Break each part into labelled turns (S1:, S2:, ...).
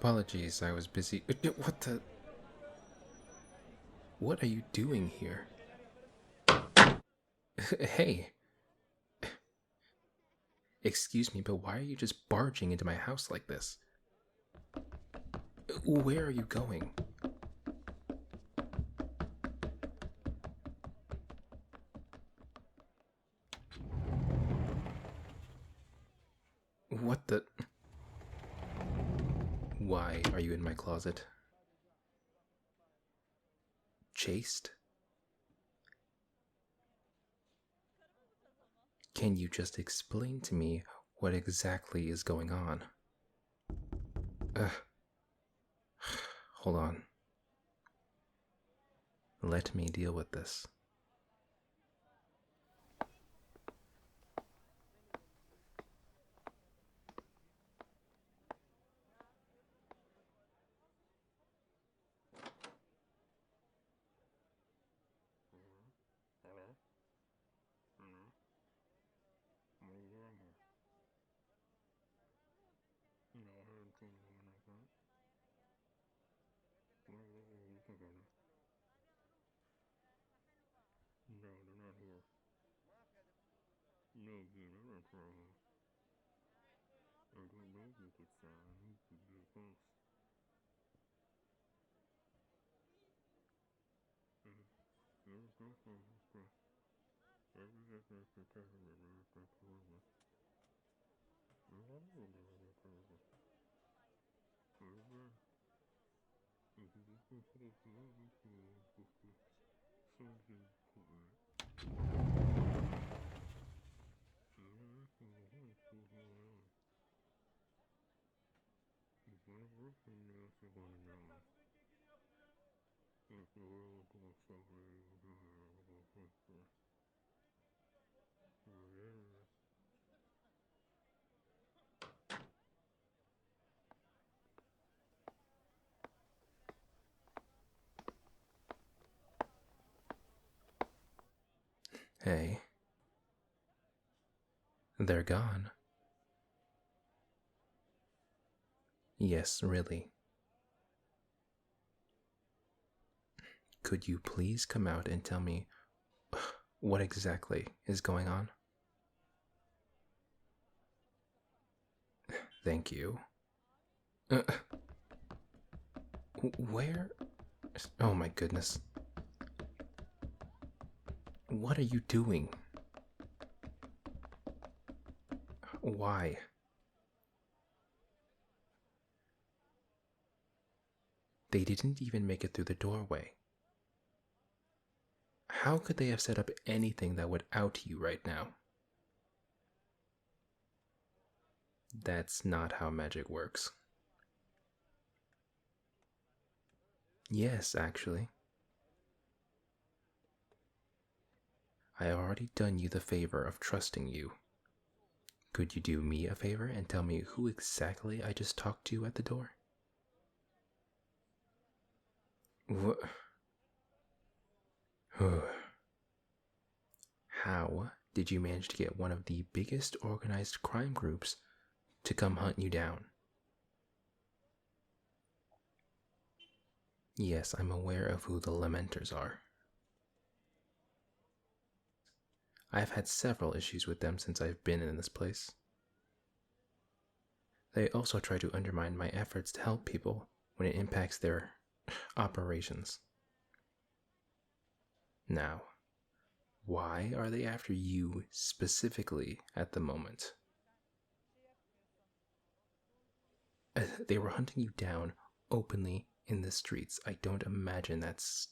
S1: Apologies, I was busy. What the? What are you doing here? Hey, excuse me, but why are you just barging into my house like this? Where are you going? What the? Why are you in my closet? Chased? Can you just explain to me what exactly is going on? Ugh. Hold on. Let me deal with this.
S2: Hello? Hello? What are you doing here? No, I haven't seen anyone like that. Where are you looking for them? No, they're not here. No, you're not here. I don't know you could sound. I need to be close. You're close to me. Every day you're telling me you're close to me. You don't know you're close to me. Every if you just go to the floor, you can go to something cool. You're not going to hold to her. If one person else is going to know, if the world goes somewhere, you're going to go somewhere. Whatever.
S1: Hey. They're gone. Yes, really. Could you please come out and tell me what exactly is going on? Thank you. Uh, where? Oh my goodness. What are you doing? Why? They didn't even make it through the doorway. How could they have set up anything that would out you right now? That's not how magic works. Yes, actually. I already done you the favor of trusting you. Could you do me a favor and tell me who exactly I just talked to at the door? What? How did you manage to get one of the biggest organized crime groups to come hunt you down? Yes, I'm aware of who the Lamenters are. I've had several issues with them since I've been in this place. They also try to undermine my efforts to help people when it impacts their operations. Now, why are they after you specifically at the moment? They were hunting you down openly in the streets. I don't imagine that's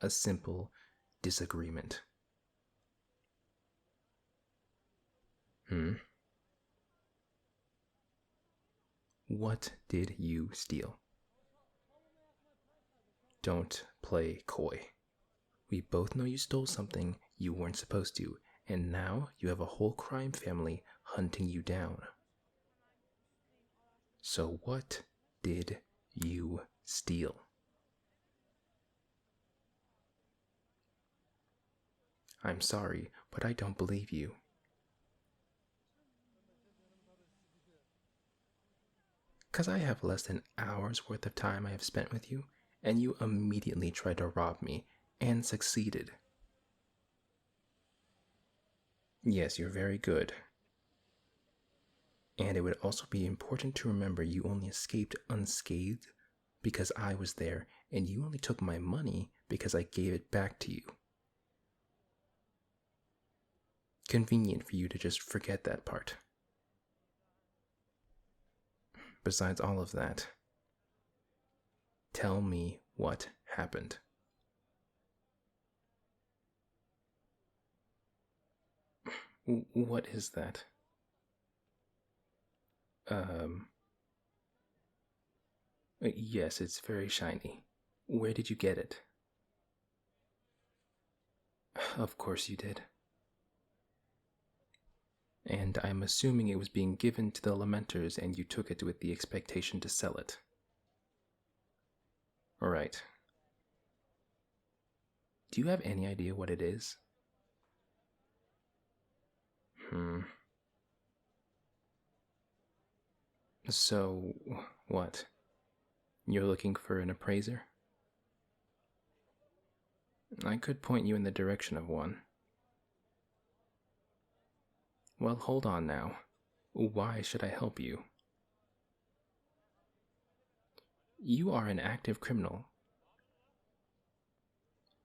S1: a simple disagreement. What did you steal? Don't play coy. We both know you stole something you weren't supposed to, and now you have a whole crime family hunting you down. So what did you steal? I'm sorry, but I don't believe you. Because I have less than hours worth of time I have spent with you, and you immediately tried to rob me, and succeeded. Yes, you're very good. And it would also be important to remember you only escaped unscathed because I was there, and you only took my money because I gave it back to you. Convenient for you to just forget that part. Besides all of that, tell me what happened. What is that? Yes, it's very shiny. Where did you get it? Of course you did. And I'm assuming it was being given to the Lamenters and you took it with the expectation to sell it. Alright. Do you have any idea what it is? So, what? You're looking for an appraiser? I could point you in the direction of one. Well, hold on now. Why should I help you? You are an active criminal.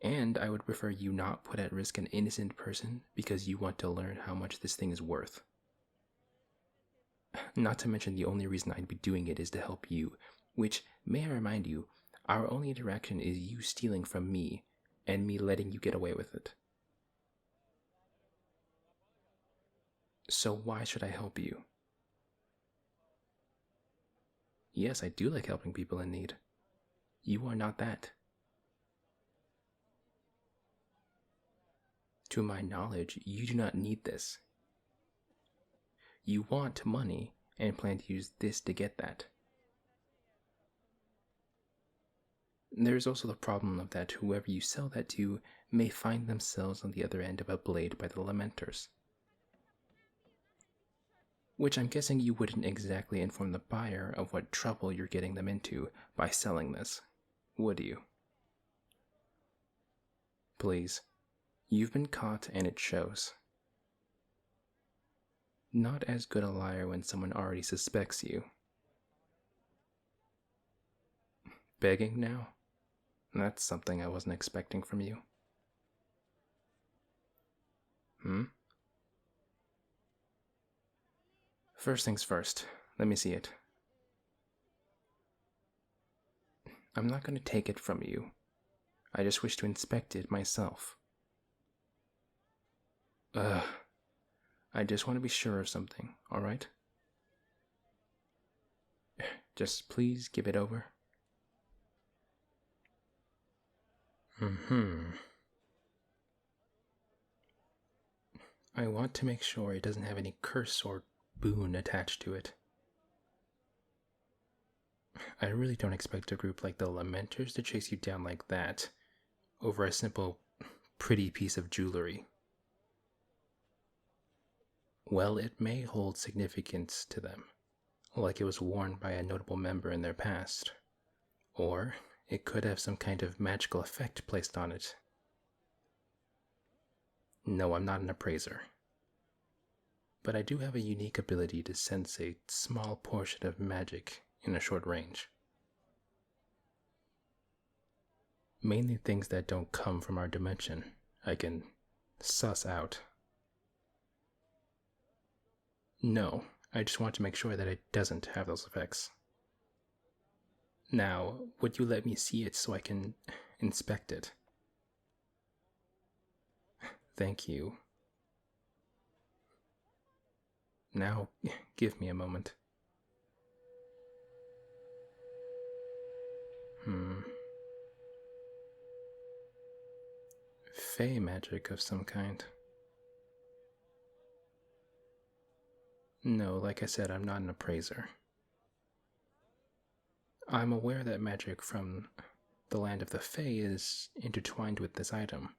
S1: And I would prefer you not put at risk an innocent person because you want to learn how much this thing is worth. Not to mention the only reason I'd be doing it is to help you, which, may I remind you, our only interaction is you stealing from me and me letting you get away with it. So why should I help you? Yes, I do like helping people in need. You are not that. To my knowledge, you do not need this. You want money and plan to use this to get that. There's also the problem of that whoever you sell that to may find themselves on the other end of a blade by the Lamenters. Which I'm guessing you wouldn't exactly inform the buyer of what trouble you're getting them into by selling this, would you? Please, you've been caught and it shows. Not as good a liar when someone already suspects you. Begging now? That's something I wasn't expecting from you. First things first, let me see it. I'm not going to take it from you. I just wish to inspect it myself. I just want to be sure of something, alright? Just please give it over. I want to make sure it doesn't have any curse or boon attached to it. I really don't expect a group like the Lamenters to chase you down like that over a simple, pretty piece of jewelry. Well, it may hold significance to them, like it was worn by a notable member in their past. Or it could have some kind of magical effect placed on it. No, I'm not an appraiser. But I do have a unique ability to sense a small portion of magic in a short range. Mainly things that don't come from our dimension, I can suss out. No, I just want to make sure that it doesn't have those effects. Now, would you let me see it so I can inspect it? Thank you. Now, give me a moment. Fey magic of some kind. No, like I said, I'm not an appraiser. I'm aware that magic from the land of the Fey is intertwined with this item.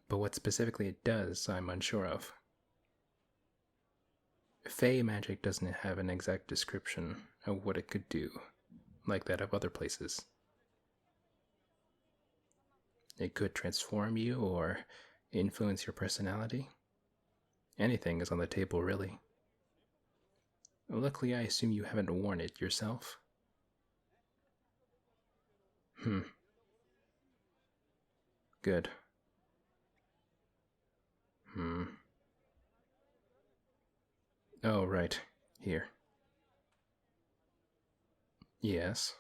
S1: But what specifically it does, I'm unsure of. Fey magic doesn't have an exact description, what it could do, like that of other places. It could transform you or influence your personality. Anything is on the table, really. Luckily, I assume you haven't worn it yourself. Good. Oh, right. Here. Yes.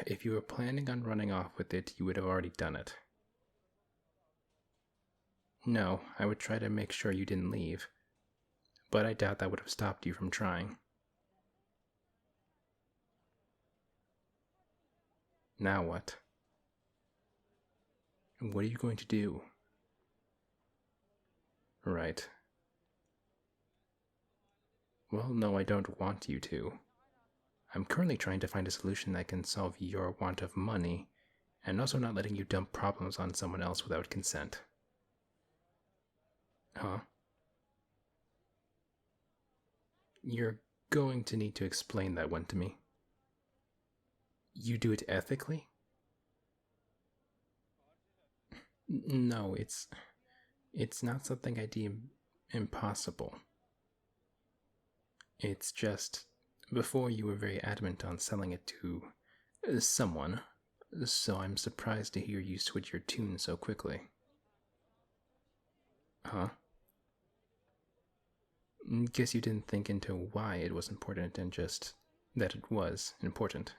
S1: If you were planning on running off with it, you would have already done it. No, I would try to make sure you didn't leave, but I doubt that would have stopped you from trying. Now what? What are you going to do? Right. Well, no, I don't want you to. I'm currently trying to find a solution that can solve your want of money, and also not letting you dump problems on someone else without consent. Huh? You're going to need to explain that one to me. You do it ethically? No, it's not something I deem impossible. It's just, before you were very adamant on selling it to someone, so I'm surprised to hear you switch your tune so quickly. Huh? Guess you didn't think into why it was important and just that it was important.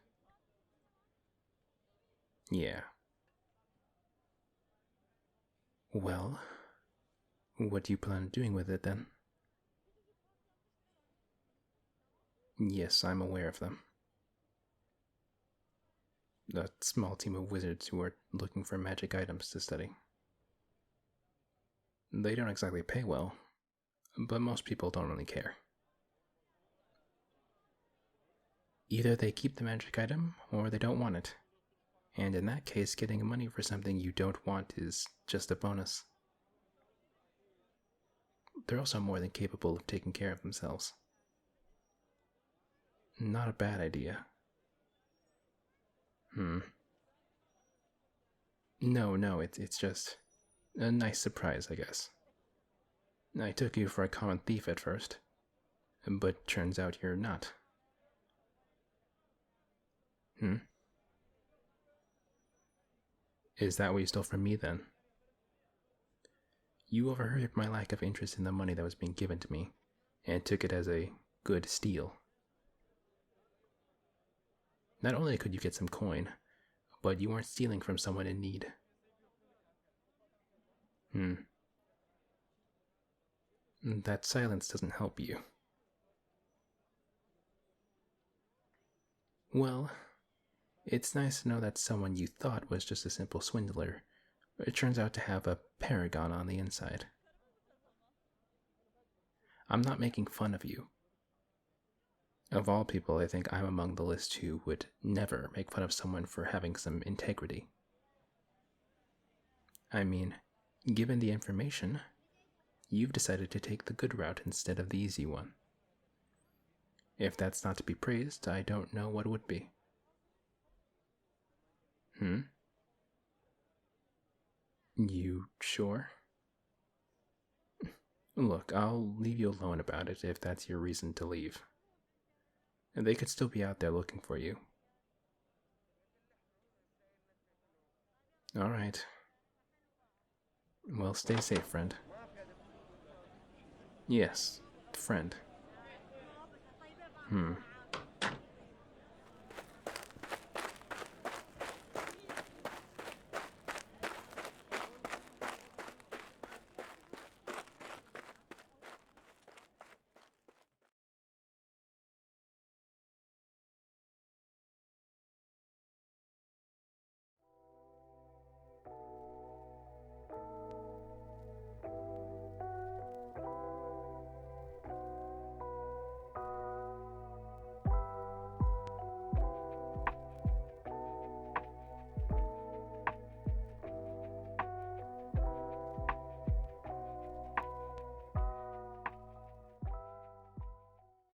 S1: Yeah. Well, what do you plan on doing with it then? Yes, I'm aware of them. A small team of wizards who are looking for magic items to study. They don't exactly pay well, but most people don't really care. Either they keep the magic item, or they don't want it. And in that case, getting money for something you don't want is just a bonus. They're also more than capable of taking care of themselves. Not a bad idea. No, it's just a nice surprise, I guess. I took you for a common thief at first, but turns out you're not. Is that what you stole from me then? You overheard my lack of interest in the money that was being given to me, and took it as a good steal. Not only could you get some coin, but you weren't stealing from someone in need. That silence doesn't help you. Well, it's nice to know that someone you thought was just a simple swindler, it turns out to have a paragon on the inside. I'm not making fun of you. Of all people, I think I'm among the list who would never make fun of someone for having some integrity. I mean, given the information, you've decided to take the good route instead of the easy one. If that's not to be praised, I don't know what would be. You sure? Look, I'll leave you alone about it if that's your reason to leave. They could still be out there looking for you. Alright. Well, stay safe, friend. Yes, friend.